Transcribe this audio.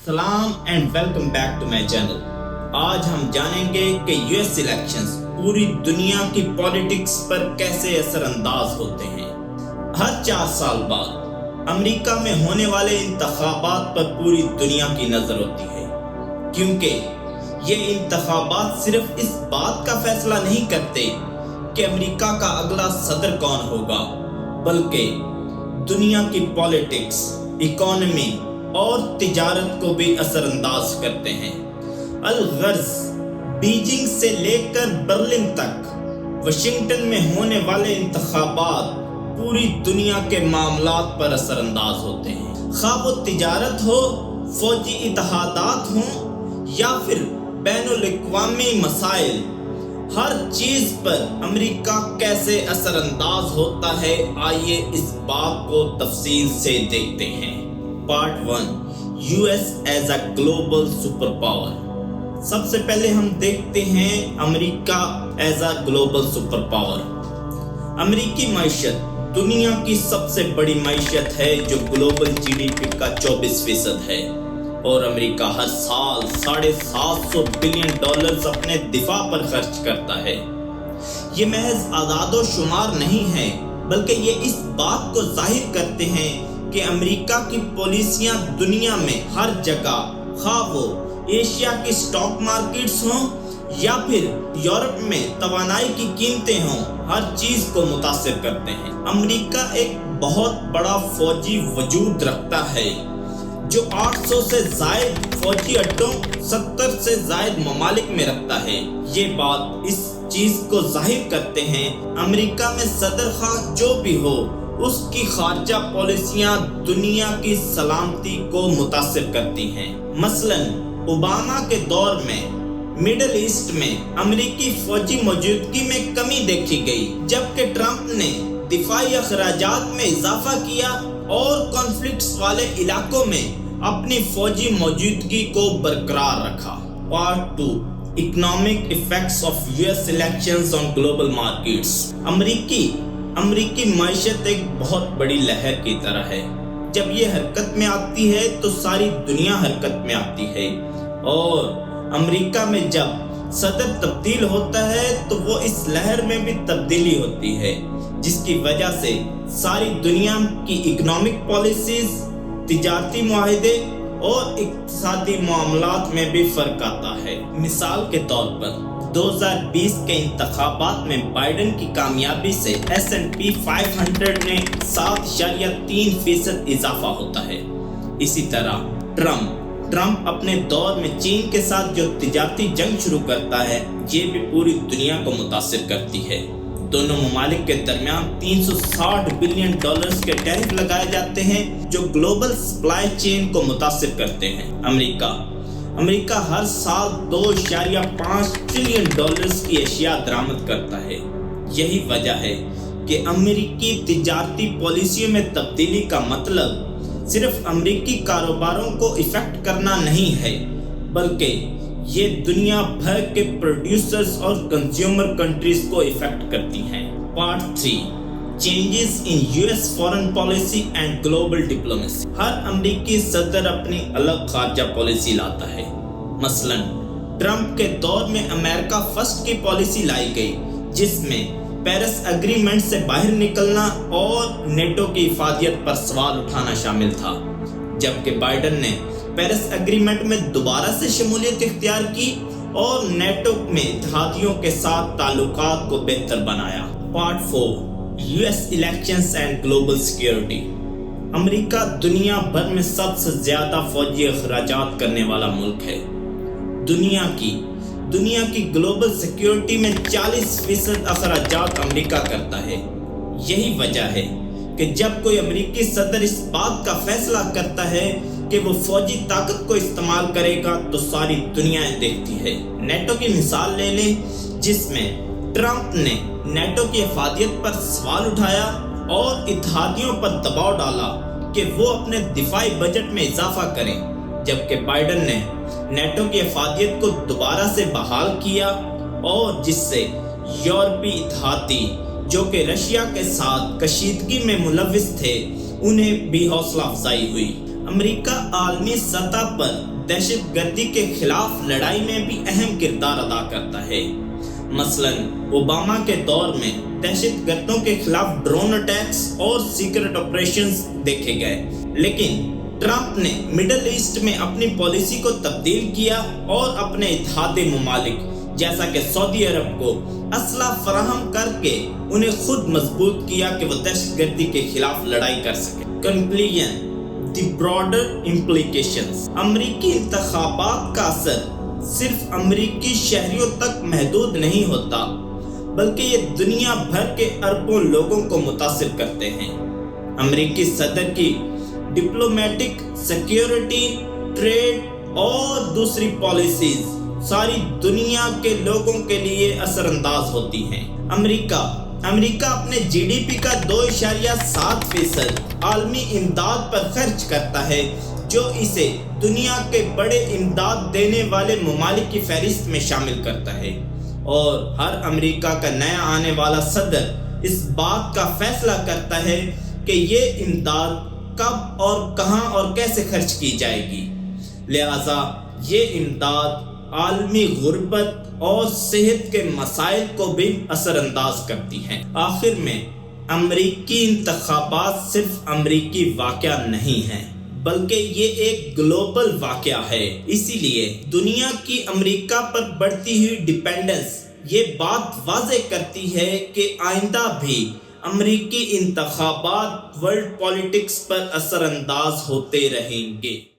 सलाम and welcome back to my channel. आज हम जानेंगे कि यूएस इलेक्शंस पूरी दुनिया की पॉलिटिक्स पर कैसे असरअंदाज होते हैं। हर 4 साल बाद अमेरिका में होने वाले इंतखाबात पर पूरी दुनिया की नजर होती है, क्योंकि ये इंतखाबात सिर्फ इस बात का फैसला नहीं करते कि अमेरिका का अगला सदर कौन होगा, बल्कि दुनिया की पॉलिटिक्स, इकोनॉमी और तिजारत को भी असरअंदाज करते हैं। अलगर्ज बीजिंग से लेकर बर्लिन तक वाशिंगटन में होने वाले इंतखाबात पूरी दुनिया के मामलात पर असरअंदाज होते हैं। खा वो तिजारत हो, फौजी इत्तेहादात हों या फिर बैनुल-अक़वामी मसाइल, हर चीज पर अमेरिका कैसे असरअंदाज होता है, आइए इस बात को तफसील से देखते हैं। Part 1, US as a global super power. सबसे पहले हम देखते हैं America as a global super power. अमेरिकी मईशत दुनिया की सबसे बड़ी मईशत है, जो ग्लोबल जीडीपी का 24% है, और अमेरिका हर साल $750 बिलियन अपने दिफा पर खर्च करता है। ये महज आदादो शुमार नहीं है, बल्कि ये इस बात को जाहिर करते हैं कि अमेरिका की पॉलिसियां दुनिया में हर जगह, खा वो एशिया की स्टॉक मार्केट्स हों या फिर यूरोप में तवानाई की कीमतें हों, हर चीज को मुतासिर करते हैं। अमेरिका एक बहुत बड़ा फौजी वजूद रखता है, जो 800 से जायद फौजी अड्डों 70 से जायद ममालिक में रखता है। ये बात इस चीज को जाहिर करते हैं, अमेरिका में सदर खां जो भी हो, उसकी खारजा पॉलिसियां दुनिया की सलामती को मुतासिर करती हैं। मसलन ओबामा के दौर में मिडिल ईस्ट में अमेरिकी फौजी मौजूदगी में कमी देखी गई, जबकि ट्रंप ने दिफाई अखराजात में इजाफा किया और कॉन्फ्लिक्ट्स वाले इलाकों में अपनी फौजी मौजूदगी को बरकरार रखा। Part 2, economic effects of US elections on global markets. अमेरिकी मईशत एक बहुत बड़ी लहर की तरह है। जब ये हरकत में आती है तो सारी दुनिया हरकत में आती है, और अमेरिका में जब सदर तब्दील होता है तो वो इस लहर में भी तब्दीली होती है, जिसकी वजह से सारी दुनिया की इकोनॉमिक पॉलिसीज, तिजारती मुआहदे और इक्तिसादी मामलात में भी फर्क आता है। मिसाल के तौर पर 2020 के इंतखाबात में बाइडेन की कामयाबी से S&P 500 में 7.3% इजाफा होता है। इसी तरह ट्रंप अपने दौर में चीन के साथ जो तिजारती जंग शुरू करता है, ये भी पूरी दुनिया को मुतासिर करती है। दोनों ममालिक के दरमियान $360 बिलियन के टैरिफ लगाए जाते हैं, जो ग्लोबल सप्लाई चेन को मुतासिर करते हैं। अमेरिका हर साल $2.5 ट्रिलियन की अशिया दरामद करता है। यही वजह है कि अमेरिकी तिजारती पॉलिसियों में तब्दीली का मतलब सिर्फ अमेरिकी कारोबारों को इफेक्ट करना नहीं है, बल्कि ये दुनिया भर के प्रोड्यूसर्स और कंज्यूमर कंट्रीज को इफेक्ट करती हैं। Part 3, changes in US foreign policy and global diplomacy. हर अमेरिकी सदर अपनी अलग खारजा पॉलिसी लाता है। मसलन ट्रंप के दौर में अमेरिका फर्स्ट की पॉलिसी लाई गई, जिसमें पेरिस एग्रीमेंट से बाहर निकलना और नेटो की इफादियत पर सवाल उठाना शामिल था, जबकि बाइडेन ने पेरिस एग्रीमेंट में दोबारा से शमूलियत इख्तियार की और नेटो में इत्तेहादियों के साथ ताल्लुकात को बेहतर बनाया। Part 4, US elections and global security. America दुनिया भर में सबसे ज्यादा फौजी अखराजात करने वाला मुल्क है। दुनिया की ग्लोबल सिक्योरिटी में 40% अखराजात अमेरिका करता है। यही वजह है कि जब कोई अमेरिकी सदर इस बात का फैसला करता है कि वो फौजी ताकत को इस्तेमाल करेगा, तो सारी दुनिया देखती है। नेटो की मिसाल ले लें, जिसमें ट्रंप ने नेटो की अफादियत पर सवाल उठाया और इत्तेहादियों पर दबाव डाला कि वो अपने दिफाई बजट में इजाफा करें, जबकि बाइडेन ने नेटो की अफादियत को दोबारा से बहाल किया, और जिससे यूरोपीय इत्तेहादी जो कि रशिया के साथ कशीदगी में मुलविस थे, उन्हें भी हौसला अफजाई हुई। امریکہ عالمی سطح پر دہشت گردی کے خلاف لڑائی میں بھی اہم کردار ادا کرتا ہے۔ مثلاً اوباما کے دور میں دہشت گردوں کے خلاف ڈرون اٹیکس اور سیکرٹ آپریشنز دیکھے گئے، لیکن ٹرمپ نے مڈل ایسٹ میں اپنی پالیسی کو تبدیل کیا اور اپنے اتحادی ممالک جیسا کہ سعودی عرب کو اسلحہ فراہم کر کے انہیں خود مضبوط کیا کہ وہ دہشت گردی کے خلاف لڑائی کر سکے۔ Conclusion, the broader implications. امریکی انتخابات کا اثر صرف امریکی شہریوں تک محدود نہیں ہوتا، بلکہ یہ دنیا بھر کے اربوں لوگوں کو متاثر کرتے ہیں۔ امریکی صدر کی ڈپلومیٹک، سیکیورٹی، ٹریڈ اور دوسری پالیسیز ساری دنیا کے لوگوں کے لیے اثر انداز ہوتی ہیں۔ امریکہ اپنے جی ڈی پی کا 2.7% عالمی امداد پر خرچ کرتا ہے، جو اسے دنیا کے بڑے امداد دینے والے ممالک کی فہرست میں شامل کرتا ہے، اور ہر امریکہ کا نیا آنے والا صدر اس بات کا فیصلہ کرتا ہے کہ یہ امداد کب اور کہاں اور کیسے خرچ کی جائے گی۔ لہٰذا یہ امداد عالمی غربت اور صحت کے مسائل کو بھی اثر انداز کرتی ہے۔ آخر میں امریکی انتخابات صرف امریکی واقعہ نہیں ہے، بلکہ یہ ایک گلوبل واقعہ ہے۔ اسی لیے دنیا کی امریکہ پر بڑھتی ہوئی ڈیپینڈنس یہ بات واضح کرتی ہے کہ آئندہ بھی امریکی انتخابات ورلڈ پالیٹکس پر اثر انداز ہوتے رہیں گے۔